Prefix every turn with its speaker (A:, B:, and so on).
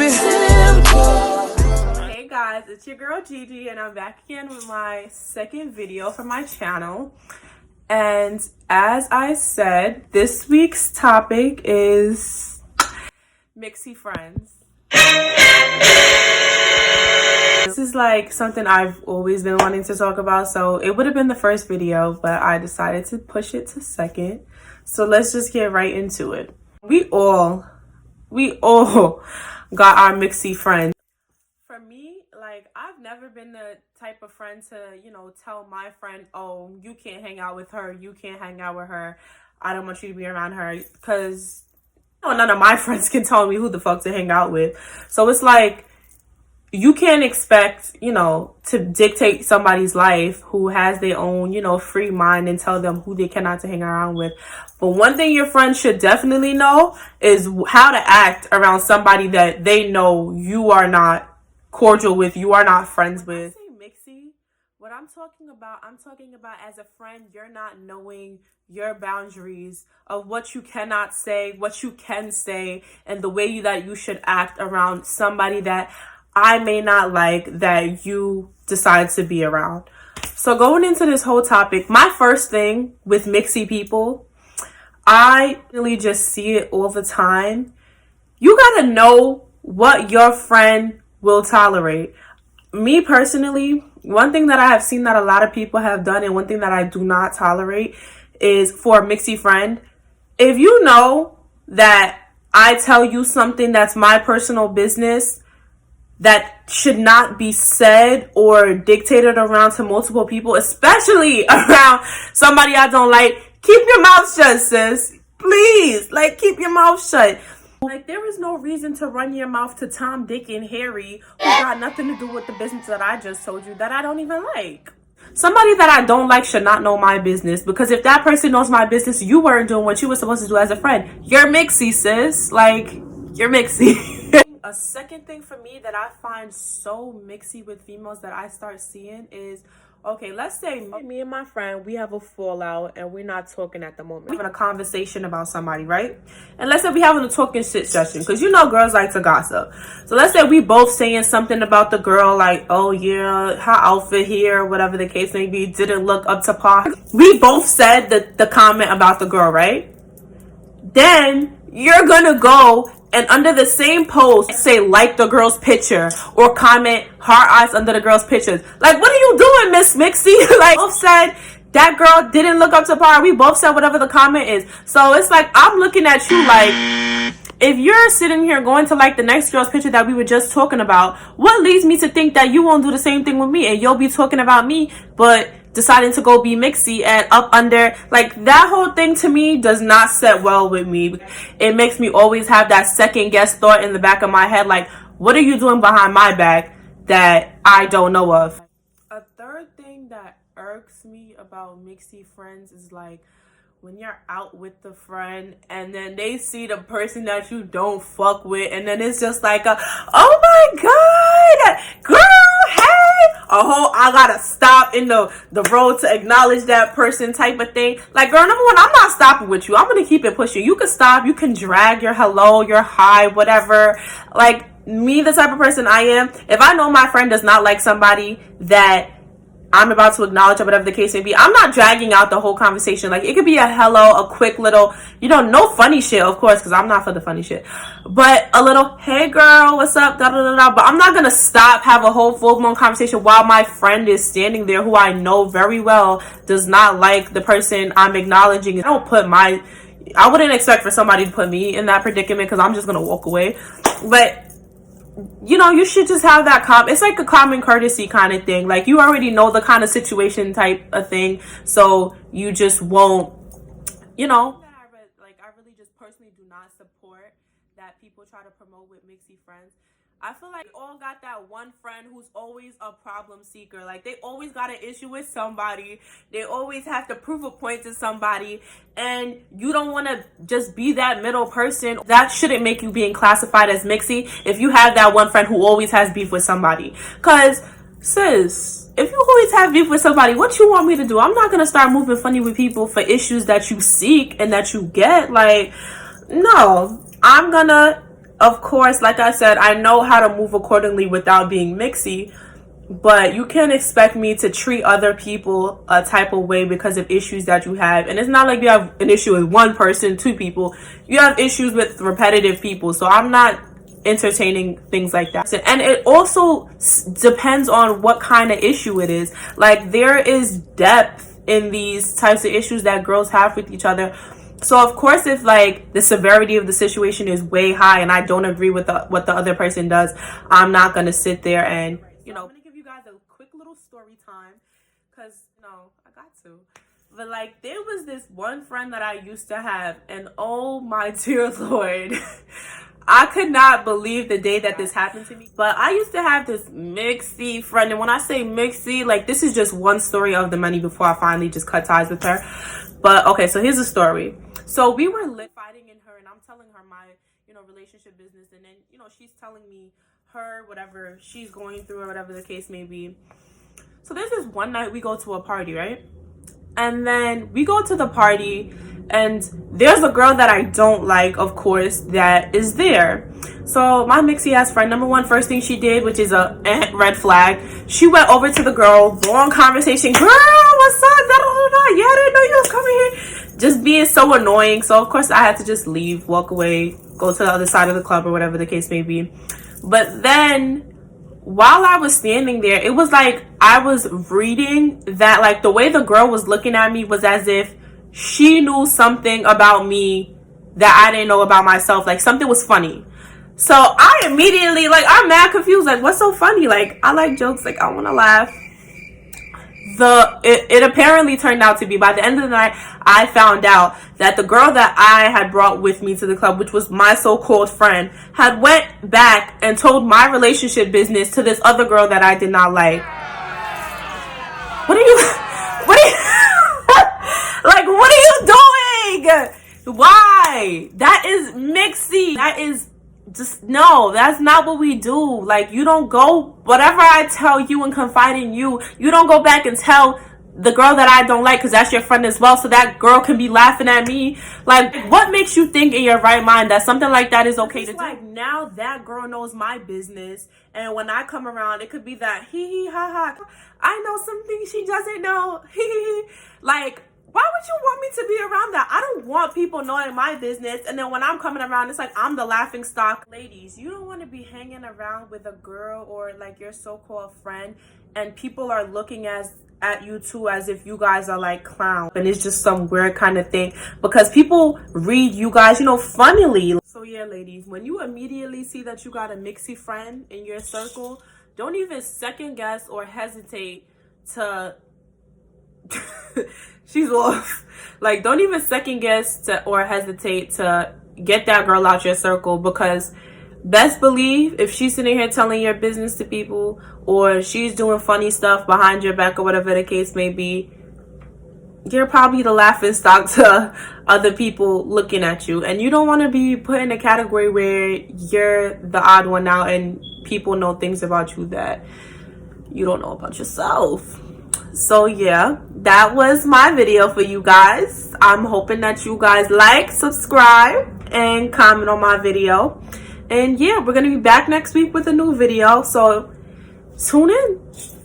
A: it.
B: Hey guys, it's your girl Gigi and I'm back again with my second video for my channel. And as I said, this week's topic is Mixy Friends. This is like something I've always been wanting to talk about, so it would have been the first video, but I decided to push it to second. So let's just get right into it. We all got our Mixy friends. For me, like, I've never been the type of friend to, tell my friend, oh, you can't hang out with her, you can't hang out with her, I don't want you to be around her, because none of my friends can tell me who the fuck to hang out with. So it's like, you can't expect, to dictate somebody's life who has their own, free mind and tell them who they cannot to hang around with. But one thing your friends should definitely know is how to act around somebody that they know you are not cordial with, you are not friends with. When I say Mixy, what I'm talking about as a friend, you're not knowing your boundaries of what you cannot say, what you can say, and the way that you should act around somebody that I may not like that you decide to be around. So going into this whole topic, my first thing with Mixy people, I really just see it all the time. You gotta know what your friend will tolerate. Me personally, one thing that I have seen that a lot of people have done and one thing that I do not tolerate is for a Mixy friend, if you know that I tell you something that's my personal business that should not be said or dictated around to multiple people, especially around somebody I don't like, keep your mouth shut, sis. Please, keep your mouth shut. There is no reason to run your mouth to Tom, Dick, and Harry who got nothing to do with the business that I just told you that I don't even like. Somebody that I don't like should not know my business, because if that person knows my business, you weren't doing what you were supposed to do as a friend. You're Mixy, sis. You're Mixy. A second thing for me that I find so Mixy with females that I start seeing is, okay, let's say me and my friend, we have a fallout and we're not talking at the moment. We're having a conversation about somebody, right? And let's say we having a talking shit session, because girls like to gossip. So let's say we both saying something about the girl, like, oh yeah, her outfit here, whatever the case may be, didn't look up to par. We both said the comment about the girl, right? Then you're gonna go and under the same post say like the girl's picture or comment heart eyes under the girl's pictures. What are you doing, Miss Mixy? Both said that girl didn't look up to par. We both said whatever the comment is. So it's I'm looking at you if you're sitting here going to the next girl's picture that we were just talking about, what leads me to think that you won't do the same thing with me and you'll be talking about me but deciding to go be Mixy and up under, that whole thing to me does not set well with me. It makes me always have that second guess thought in the back of my head, what are you doing behind my back that I don't know of? A third thing that irks me about Mixy friends is when you're out with the friend and then they see the person that you don't fuck with, and then it's just oh my god, girl, hey, I gotta stop in the road to acknowledge that person type of thing. Girl, number one, I'm not stopping with you. I'm gonna keep it pushing. You can stop, you can drag your hello, your hi, whatever. Me, the type of person I am, if I know my friend does not like somebody that I'm about to acknowledge or whatever the case may be, I'm not dragging out the whole conversation. It could be a hello, a quick little, no funny shit, of course, because I'm not for the funny shit. But a little, hey girl, what's up, da da da da. But I'm not going to stop, have a whole full-blown conversation while my friend is standing there who I know very well does not like the person I'm acknowledging. I wouldn't expect for somebody to put me in that predicament because I'm just going to walk away. But you should just have that it's a common courtesy kind of thing. You already know the kind of situation type of thing, so you just won't, I really just personally do not support that people try to promote with Mixy friends. I feel we all got that one friend who's always a problem seeker. They always got an issue with somebody. They always have to prove a point to somebody. And you don't want to just be that middle person. That shouldn't make you being classified as Mixy if you have that one friend who always has beef with somebody. Because, sis, if you always have beef with somebody, what you want me to do? I'm not going to start moving funny with people for issues that you seek and that you get. No, I'm going to of course, like I said, I know how to move accordingly without being mixy. But you can't expect me to treat other people a type of way because of issues that you have. And it's not like you have an issue with one person, two people. You have issues with repetitive people. So I'm not entertaining things like that. And it also depends on what kind of issue it is. Like, there is depth in these types of issues that girls have with each other. So of course, if like the severity of the situation is way high and I don't agree with what the other person does, I'm not going to sit there and, you know, a quick little story time, because I got to. But like, there was this one friend that I used to have, and oh my dear Lord, I could not believe the day that this happened to me. But I used to have this Mixy friend, and when I say Mixy, like, this is just one story of the many before I finally just cut ties with her. But okay, so here's the story. So we were fighting in her, and I'm telling her my relationship business, and then she's telling me her whatever she's going through or whatever the case may be. So there's this one night we go to a party, right? And then we go to the party, and there's a girl that I don't like, of course, that is there. So my mixy ass friend, number one, first thing she did, which is a red flag, she went over to the girl, long conversation, girl, what's up, da, da, da, da. Yeah, I didn't know you was coming here, just being so annoying. So of course I had to just leave, walk away, go to the other side of the club or whatever the case may be. But then while I was standing there, it was like I was reading that, like, the way the girl was looking at me was as if she knew something about me that I didn't know about myself. Like, something was funny. So I immediately, like, I'm mad confused. Like, what's so funny? Like, I like jokes. Like, I want to laugh. It apparently turned out to be, by the end of the night, I found out that the girl that I had brought with me to the club, which was my so-called friend, had went back and told my relationship business to this other girl that I did not like. Like, what are you doing? Why? That is mixy. That is just, no, that's not what we do. Like, you don't go, whatever I tell you and confide in you, you don't go back and tell the girl that I don't like, because that's your friend as well, so that girl can be laughing at me. Like, what makes you think in your right mind that something like that is okay to do? Like, now that girl knows my business, and when I come around, it could be that hee hee ha ha, I know something she doesn't know, hee hee. Like, why would you want me to be around that? I don't want people knowing my business, and then when I'm coming around, it's like I'm the laughing stock. Ladies, you don't want to be hanging around with a girl or like your so-called friend, and people are looking at you too as if you guys are like clowns, and it's just some weird kind of thing, because people read you guys, funnily. So yeah, ladies, when you immediately see that you got a mixy friend in your circle, don't even second guess or hesitate to she's off. Like, don't even second guess or hesitate to get that girl out your circle, because best believe if she's sitting here telling your business to people, or she's doing funny stuff behind your back or whatever the case may be, you're probably the laughing stock to other people looking at you. And you don't want to be put in a category where you're the odd one out and people know things about you that you don't know about yourself. So yeah, that was my video for you guys. I'm hoping that you guys like, subscribe, and comment on my video. And yeah, we're gonna be back next week with a new video, so tune in.